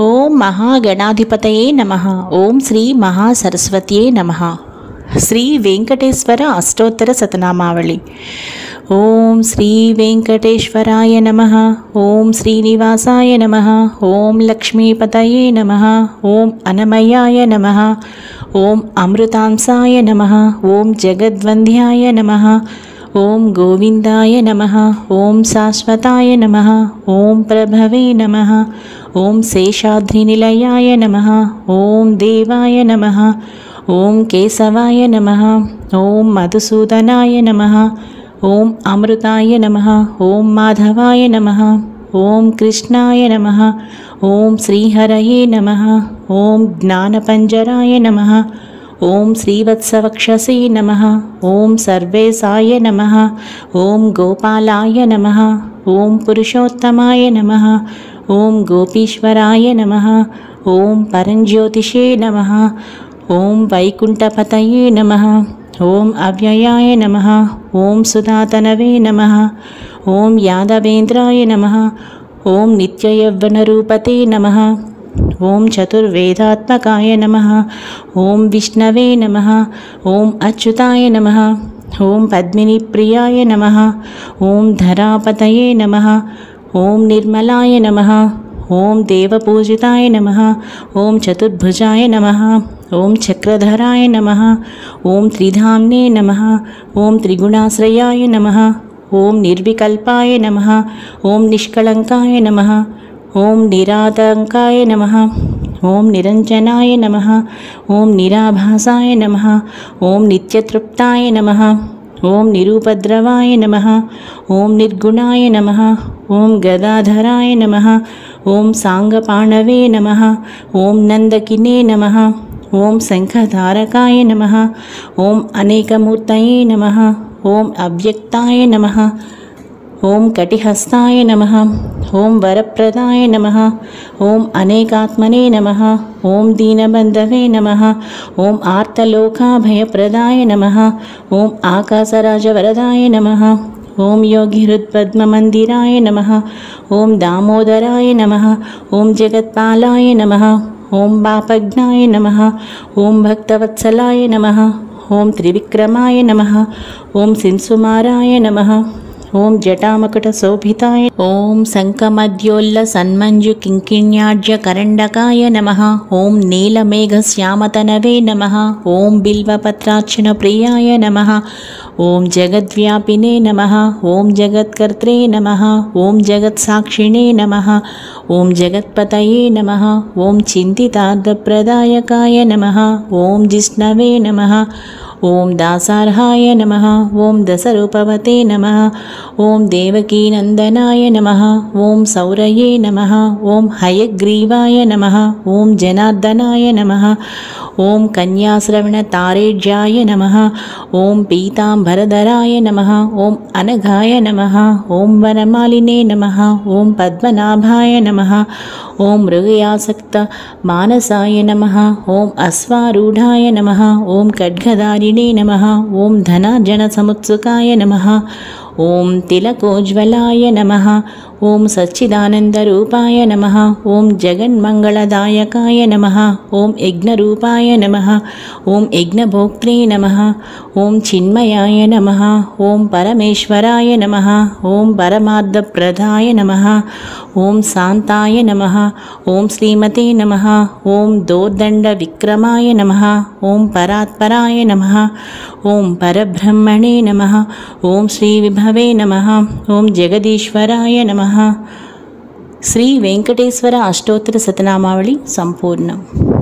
ఓం మహాగణాధిపతయే నమః. ఓం శ్రీ మహాసరస్వత్యే నమః. శ్రీ వెంకటేశ్వర అష్టోత్తర శతనామావళి. ఓం శ్రీ వెంకటేశ్వరాయ నమః. ఓం శ్రీనివాసాయ నమః. ఓం లక్ష్మీపతయే నమః. ఓం అనమయాయ నమః. ఓం అమృతాంసాయ నమః. ఓం జగద్వంద్యాయ నమః. ఓం గోవిందాయ నమః. ఓం శాశ్వతాయ నమః. ఓం ప్రభవే నమః. ఓం శేషాద్రినిలయాయ నమః. ఓం దేవాయ నమః. ఓం కేశవాయ నమః. ఓం మధుసూదనాయ నమః. ఓం అమృతాయ నమః. ఓం మాధవాయ నమః. ఓం కృష్ణాయ నమః. ఓం శ్రీహరయే నమః. ఓం జ్ఞానపంజరాయ నమః. ఓం శ్రీవత్సవక్షసే నమః. ఓం సర్వేశాయ నమః. ఓం గోపాలాయ నమః. ఓం పురుషోత్తమాయ నమః. ఓం గోపీశ్వరాయ నమః. ఓం పరంజ్యోతిషే నమః. ఓం వైకుంఠపతయే నమః. ఓం అవ్యయాయ నమః. ఓం సుధాతనవే నమః. ఓం యాదవేంద్రాయ నమః. ఓం నిత్యయవ్వనరూపతే నమః. ఓం చతుర్వేదాత్మకాయ నమః. ఓం విష్ణవే నమః. ఓం అచ్యుతాయ నమః. ఓం పద్మినిప్రియాయ నమః. ఓం ధరాపతయే నమః. ఓం నిర్మలాయ నమః. ఓం దేవపూజితాయ నమః. ఓం చతుర్భుజాయ నమః. ఓం చక్రధరాయ నమః. ఓం త్రిధామ్నే నమః. ఓం త్రిగుణాశ్రయాయ నమః. ఓం నిర్వికల్పాయ నమః. ఓం నిష్కళంకాయ నమః. ఓం నిరాతంకాయ నమః. ఓం నిరంజనాయ నమః. ఓం నిరాభాసాయ నమః. ఓం నిత్యతృప్తాయ నమః. ఓం నిరూపద్రవాయ నమః. ఓం నిర్గుణాయ నమః. ఓం గదాధరాయ నమః. ఓం సాంగపాణవే నమః. ఓం నందకినే నమః. ఓం శంఖధారకాయ నమః. ఓం అనేకమూర్తయే నమః. ఓం అవ్యక్తాయ నమః. ఓం కటిహస్తాయ నమః. ఓం వరప్రదాయ నమః. ఓం అనేకాత్మనే నమః. ఓం దీనబంధవే నమః. ఓం ఆర్తలోకాభయప్రదాయ నమః. ఓం ఆకాశరాజవరదాయ నమః. ఓం యోగిహృత్పద్మమందిరాయ నమః. ఓం దామోదరాయ నమః. ఓం జగత్పాలాయ నమః. ఓం పాపజ్ఞాయ నమః. ఓం భక్తవత్సలాయ నమః. ఓం త్రివిక్రమాయ నమః. ఓం శింసుమారాయ నమః. ఓం జటామకుట శోభితాయ. ఓం శంఖమద్యోల్ల సన్మంజు కింకిణ్యాఢ్య కరండకాయ నమః. ఓం నీలమేఘశ్యామతనవే నమః. ఓం బిల్వపత్రార్చన ప్రియాయ నమః. ఓం జగద్వ్యాపినే నమః. ఓం జగత్కర్త్రే నమః. ఓం జగత్సాక్షిణే నమః. ఓం జగత్పతయే నమః. ఓం చింతితార్థప్రదాయకాయ నమః. ఓం జిష్ణవే నమః. ఓం దాసార్హాయ నమః. ఓం దశరూపవతే నమః. ఓం దేవకీనందనాయ నమః. ఓం సౌరయే నమః. ఓం హయగ్రీవాయ నమః. ఓం జనార్దనాయ నమః. ఓం కన్యాశ్రవణతారేజ్యాయ నమః. ఓం పీతాంబరధరాయ నమః. ఓం అనఘాయ నమః. ఓం వనమాలినే నమః. ఓం పద్మనాభాయ నమః. ఓం మృగయాసక్త మానసాయ నమః. ఓం అశ్వారూఢాయ నమః. ఓం ఖడ్గధారిణే నమః. ఓం ధనార్జన సముత్సుకాయ నమః. ఓం తిలకోజ్వలాయ నమః. ఓం సచ్చిదానందరూపాయ నమః. ఓం జగన్మంగళదాయకాయ నమః. ఓం యజ్ఞరూపాయ నమః. ఓం యజ్ఞభోక్త్రే నమః. ఓం చిన్మయాయ నమః. ఓం పరమేశ్వరాయ నమః. ఓం పరమార్థప్రదాయ నమః. ఓం శాంతాయ నమః. ఓం శ్రీమతే నమః. ఓం దోర్దండ విక్రమాయ నమః. ఓం పరాత్పరాయ నమః. ఓం పరబ్రహ్మణే నమః. ఓం శ్రీ విభవే నమః. ఓం జగదీశ్వరాయ నమః. శ్రీ వెంకటేశ్వర అష్టోత్తర శతనామావళి సంపూర్ణం.